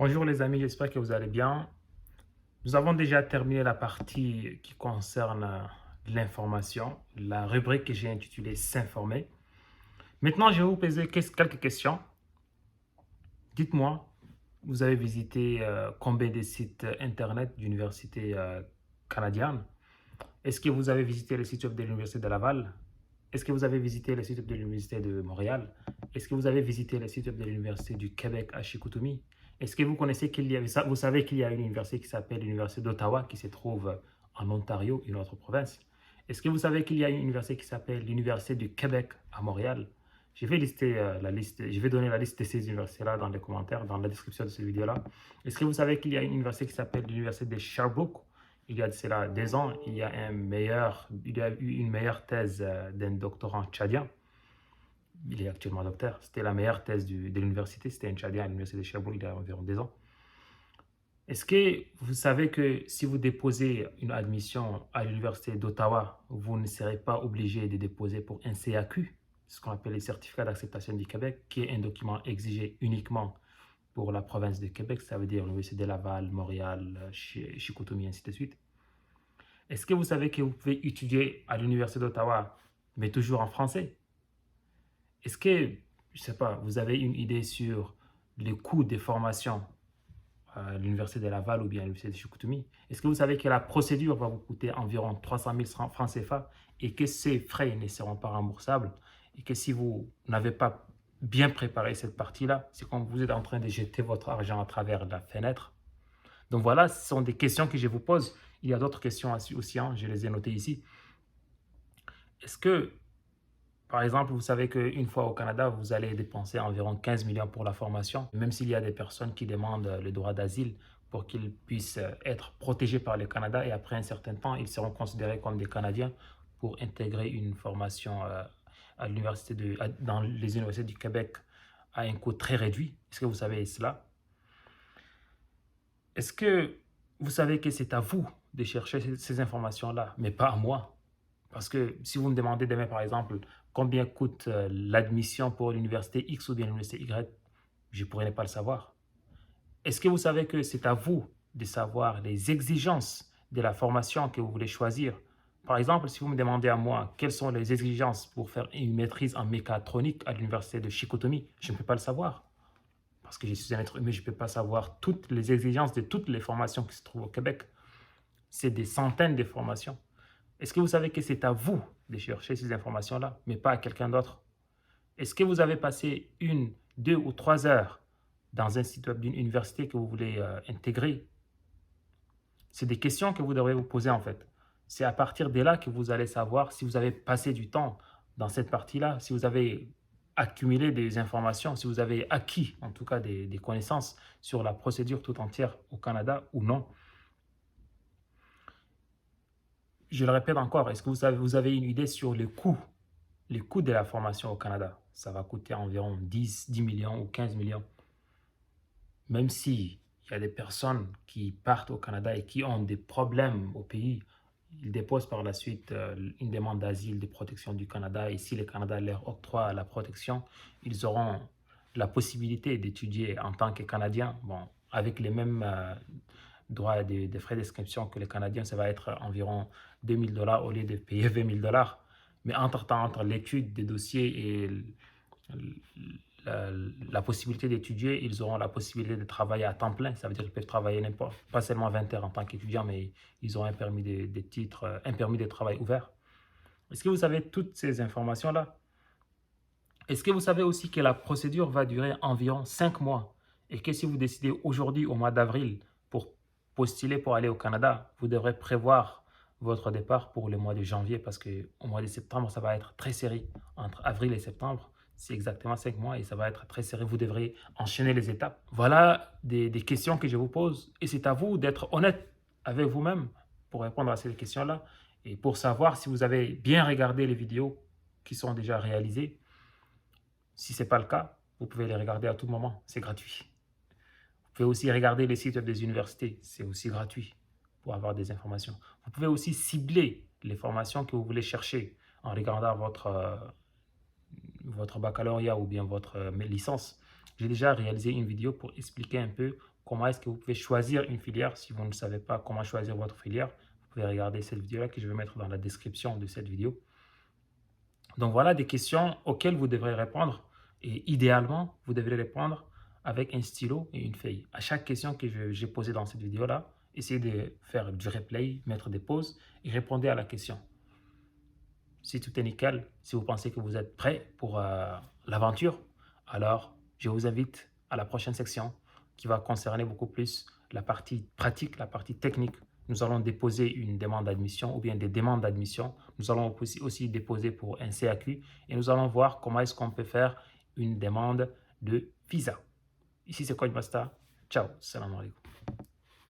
Bonjour les amis, j'espère que vous allez bien. Nous avons déjà terminé la partie qui concerne l'information, la rubrique que j'ai intitulée S'informer. Maintenant, je vais vous poser quelques questions. Dites-moi, vous avez visité combien de sites internet d'universités canadiennes? Est-ce que vous avez visité le site web de l'Université de Laval? Est-ce que vous avez visité le site web de l'Université de Montréal? Est-ce que vous avez visité le site web de l'Université du Québec à Chicoutimi? Est-ce que vous connaissez vous savez qu'il y a une université qui s'appelle l'Université d'Ottawa qui se trouve en Ontario, une autre province? Est-ce que vous savez qu'il y a une université qui s'appelle l'Université du Québec à Montréal? Je vais lister la liste, je vais donner la liste de ces universités-là dans les commentaires, dans la description de cette vidéo-là. Est-ce que vous savez qu'il y a une université qui s'appelle l'Université de Sherbrooke? Il y a de cela 2 ans, il y a eu une meilleure thèse d'un doctorant tchadien. Il est actuellement docteur. C'était la meilleure thèse de l'université. C'était un tchadien à l'université de Sherbrooke il y a environ 2 ans. Est-ce que vous savez que si vous déposez une admission à l'université d'Ottawa, vous ne serez pas obligé de déposer pour un CAQ, ce qu'on appelle les certificats d'acceptation du Québec, qui est un document exigé uniquement pour la province de Québec, ça veut dire l'Université de Laval, Montréal, Chicoutimi, ainsi de suite. Est-ce que vous savez que vous pouvez étudier à l'Université d'Ottawa, mais toujours en français? Est-ce que, je ne sais pas, vous avez une idée sur les coûts des formations à l'Université de Laval ou bien à l'Université de Chicoutimi? Est-ce que vous savez que la procédure va vous coûter environ 300 000 francs CFA et que ces frais ne seront pas remboursables et que si vous n'avez pas bien préparé cette partie-là, c'est comme vous êtes en train de jeter votre argent à travers la fenêtre? Donc voilà, ce sont des questions que je vous pose. Il y a d'autres questions aussi, hein, je les ai notées ici. Est-ce que, par exemple, vous savez qu'une fois au Canada, vous allez dépenser environ 15 millions pour la formation, même s'il y a des personnes qui demandent le droit d'asile pour qu'ils puissent être protégés par le Canada et après un certain temps, ils seront considérés comme des Canadiens pour intégrer une formation dans les universités du Québec à un coût très réduit. Est-ce que vous savez cela? Est-ce que vous savez que c'est à vous de chercher ces informations-là, mais pas à moi? Parce que si vous me demandez demain, par exemple, combien coûte l'admission pour l'université X ou bien l'université Y, je pourrais ne pas le savoir. Est-ce que vous savez que c'est à vous de savoir les exigences de la formation que vous voulez choisir? Par exemple, si vous me demandez à moi quelles sont les exigences pour faire une maîtrise en mécatronique à l'université de Chicoutimi, je ne peux pas le savoir. Parce que je suis un être humain, je ne peux pas savoir toutes les exigences de toutes les formations qui se trouvent au Québec. C'est des centaines de formations. Est-ce que vous savez que c'est à vous de chercher ces informations-là, mais pas à quelqu'un d'autre? Est-ce que vous avez passé 1, 2 ou 3 heures dans un site web d'une université que vous voulez intégrer? C'est des questions que vous devrez vous poser en fait. C'est à partir de là que vous allez savoir si vous avez passé du temps dans cette partie-là, si vous avez accumulé des informations, si vous avez acquis en tout cas des connaissances sur la procédure tout entière au Canada ou non. Je le répète encore, est-ce que vous avez une idée sur les coûts de la formation au Canada? Ça va coûter environ 10 millions ou 15 millions. Même si il y a des personnes qui partent au Canada et qui ont des problèmes au pays, ils déposent par la suite une demande d'asile, de protection du Canada. Et si le Canada leur octroie la protection, ils auront la possibilité d'étudier en tant que Canadiens, bon, avec les mêmes droits et des frais d'inscription que les Canadiens. Ça va être environ 2 000 $ au lieu de payer 20 000 $. Mais entre-temps, entre l'étude des dossiers et la possibilité d'étudier, ils auront la possibilité de travailler à temps plein. Ça veut dire qu'ils peuvent travailler pas seulement 20 heures en tant qu'étudiant, mais ils auront un permis de titre, un permis de travail ouvert. Est-ce que vous savez toutes ces informations-là? Est-ce que vous savez aussi que la procédure va durer environ 5 mois et que si vous décidez aujourd'hui, au mois d'avril, pour postuler pour aller au Canada, vous devrez prévoir votre départ pour le mois de janvier parce qu'au mois de septembre, ça va être très serré. Entre avril et septembre, c'est exactement 5 mois et ça va être très serré. Vous devrez enchaîner les étapes. Voilà des questions que je vous pose et c'est à vous d'être honnête avec vous-même pour répondre à ces questions-là et pour savoir si vous avez bien regardé les vidéos qui sont déjà réalisées. Si ce n'est pas le cas, vous pouvez les regarder à tout moment, c'est gratuit. Vous pouvez aussi regarder les sites web des universités, c'est aussi gratuit pour avoir des informations. Vous pouvez aussi cibler les formations que vous voulez chercher en regardant votre baccalauréat ou bien votre licence. J'ai déjà réalisé une vidéo pour expliquer un peu comment est-ce que vous pouvez choisir une filière. Si vous ne savez pas comment choisir votre filière, vous pouvez regarder cette vidéo-là que je vais mettre dans la description de cette vidéo. Donc voilà des questions auxquelles vous devrez répondre et idéalement, vous devrez répondre avec un stylo et une feuille. À chaque question que j'ai posée dans cette vidéo-là, essayez de faire du replay, mettre des pauses et répondez à la question. Si tout est nickel, si vous pensez que vous êtes prêt pour l'aventure, alors je vous invite à la prochaine section qui va concerner beaucoup plus la partie pratique, la partie technique. Nous allons déposer une demande d'admission ou bien des demandes d'admission. Nous allons aussi déposer pour un CAQ et nous allons voir comment est-ce qu'on peut faire une demande de visa. Ici, c'est Codemaster. Ciao, salam alaikum.